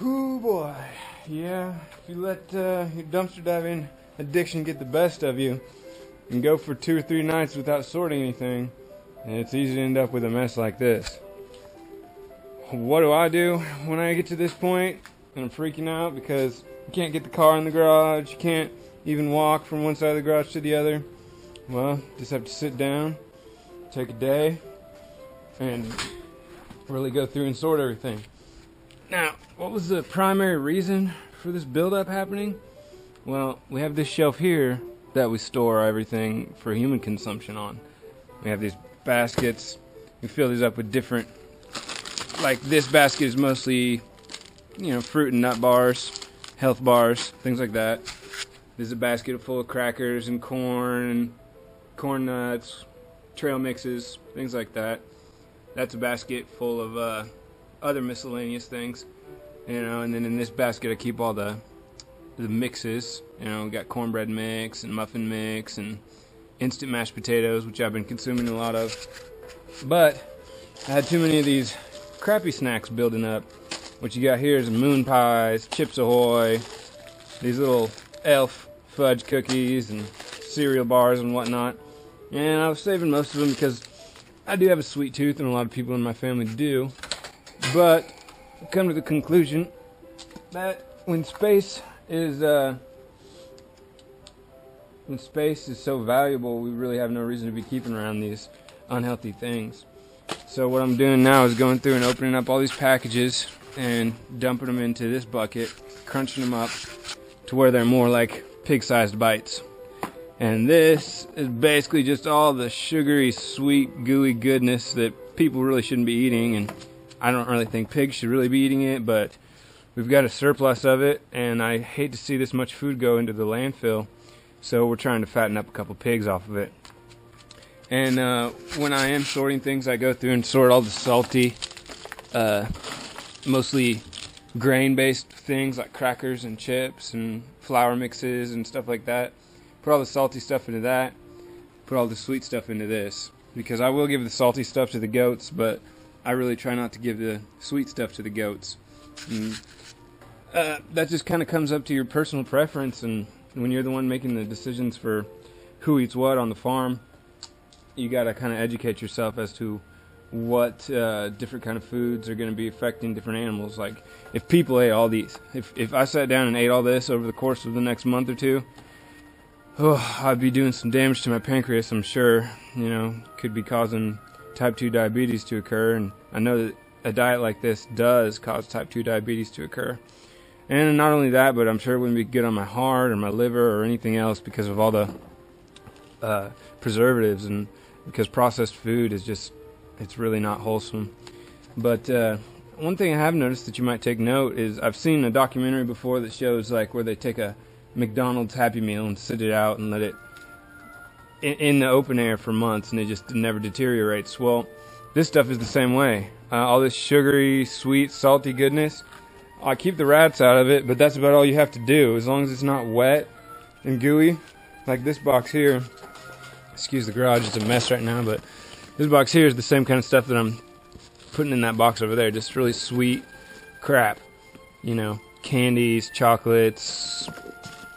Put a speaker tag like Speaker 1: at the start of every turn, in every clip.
Speaker 1: Ooh boy, yeah, if you let your dumpster diving addiction get the best of you and go for 2 or 3 nights without sorting anything, it's easy to end up with a mess like this. What do I do when I get to this point and I'm freaking out because you can't get the car in the garage, you can't even walk from one side of the garage to the other? Well, just have to sit down, take a day, and really go through and sort everything. Now, what was the primary reason for this buildup happening? Well, we have this shelf here that we store everything for human consumption on. We have these baskets. We fill these up with different, like this basket is mostly, fruit and nut bars, health bars, things like that. There's a basket full of crackers and corn nuts, trail mixes, things like that. That's a basket full of other miscellaneous things, and then in this basket I keep all the mixes. We got cornbread mix and muffin mix and instant mashed potatoes, which I've been consuming a lot of. But I had too many of these crappy snacks building up. What you got here is moon pies, Chips Ahoy, these little elf fudge cookies and cereal bars and whatnot. And I was saving most of them because I do have a sweet tooth, and a lot of people in my family do. But I've come to the conclusion that when space is so valuable, we really have no reason to be keeping around these unhealthy things. So what I'm doing now is going through and opening up all these packages and dumping them into this bucket, crunching them up to where they're more like pig-sized bites. And this is basically just all the sugary, sweet, gooey goodness that people really shouldn't be eating, and I don't really think pigs should really be eating it, but we've got a surplus of it, and I hate to see this much food go into the landfill, so we're trying to fatten up a couple pigs off of it. And when I am sorting things, I go through and sort all the salty, mostly grain-based things like crackers and chips and flour mixes and stuff like that. Put all the salty stuff into that, put all the sweet stuff into this, because I will give the salty stuff to the goats, but I really try not to give the sweet stuff to the goats. And, that just kind of comes up to your personal preference, and when you're the one making the decisions for who eats what on the farm, you got to kind of educate yourself as to what different kind of foods are going to be affecting different animals. Like, if people ate all these, if I sat down and ate all this over the course of the next month or two, I'd be doing some damage to my pancreas, I'm sure. Could be causing type 2 diabetes to occur, and I know that a diet like this does cause type 2 diabetes to occur. And not only that, but I'm sure it wouldn't be good on my heart or my liver or anything else because of all the preservatives, and because processed food is just, it's really not wholesome. But one thing I have noticed that you might take note is I've seen a documentary before that shows like where they take a McDonald's Happy Meal and sit it out and let it in the open air for months, and it just never deteriorates. Well, this stuff is the same way. All this sugary, sweet, salty goodness, I keep the rats out of it, but that's about all you have to do. As long as it's not wet and gooey, like this box here. Excuse the garage, it's a mess right now, but this box here is the same kind of stuff that I'm putting in that box over there. Just really sweet crap. Candies, chocolates,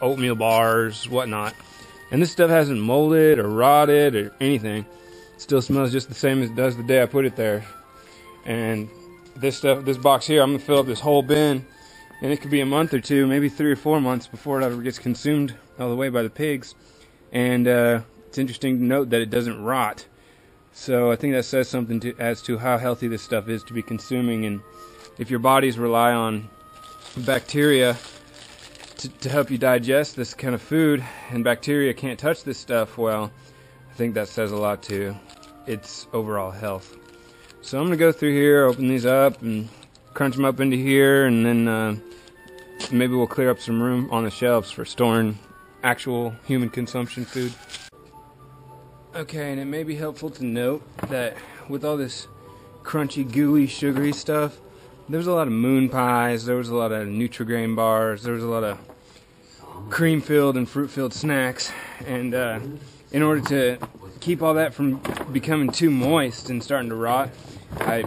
Speaker 1: oatmeal bars, whatnot. And this stuff hasn't molded or rotted or anything. It still smells just the same as it does the day I put it there. And this box here, I'm going to fill up this whole bin, and it could be a month or two, maybe 3 or 4 months before it ever gets consumed all the way by the pigs. And it's interesting to note that it doesn't rot. So I think that says something as to how healthy this stuff is to be consuming. And if your bodies rely on bacteria to help you digest this kind of food, and bacteria can't touch this stuff, well, I think that says a lot to its overall health. So I'm going to go through here, open these up, and crunch them up into here, and then maybe we'll clear up some room on the shelves for storing actual human consumption food. Okay, and it may be helpful to note that with all this crunchy, gooey, sugary stuff, there was a lot of moon pies, there was a lot of Nutri-Grain bars, there was a lot of cream-filled and fruit-filled snacks, and in order to keep all that from becoming too moist and starting to rot, I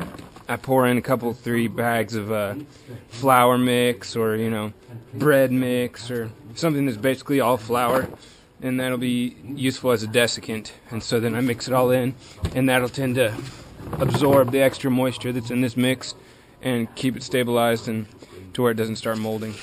Speaker 1: I pour in a couple, 3 bags of flour mix, or bread mix, or something that's basically all flour, and that'll be useful as a desiccant. And so then I mix it all in, and that'll tend to absorb the extra moisture that's in this mix and keep it stabilized and to where it doesn't start molding.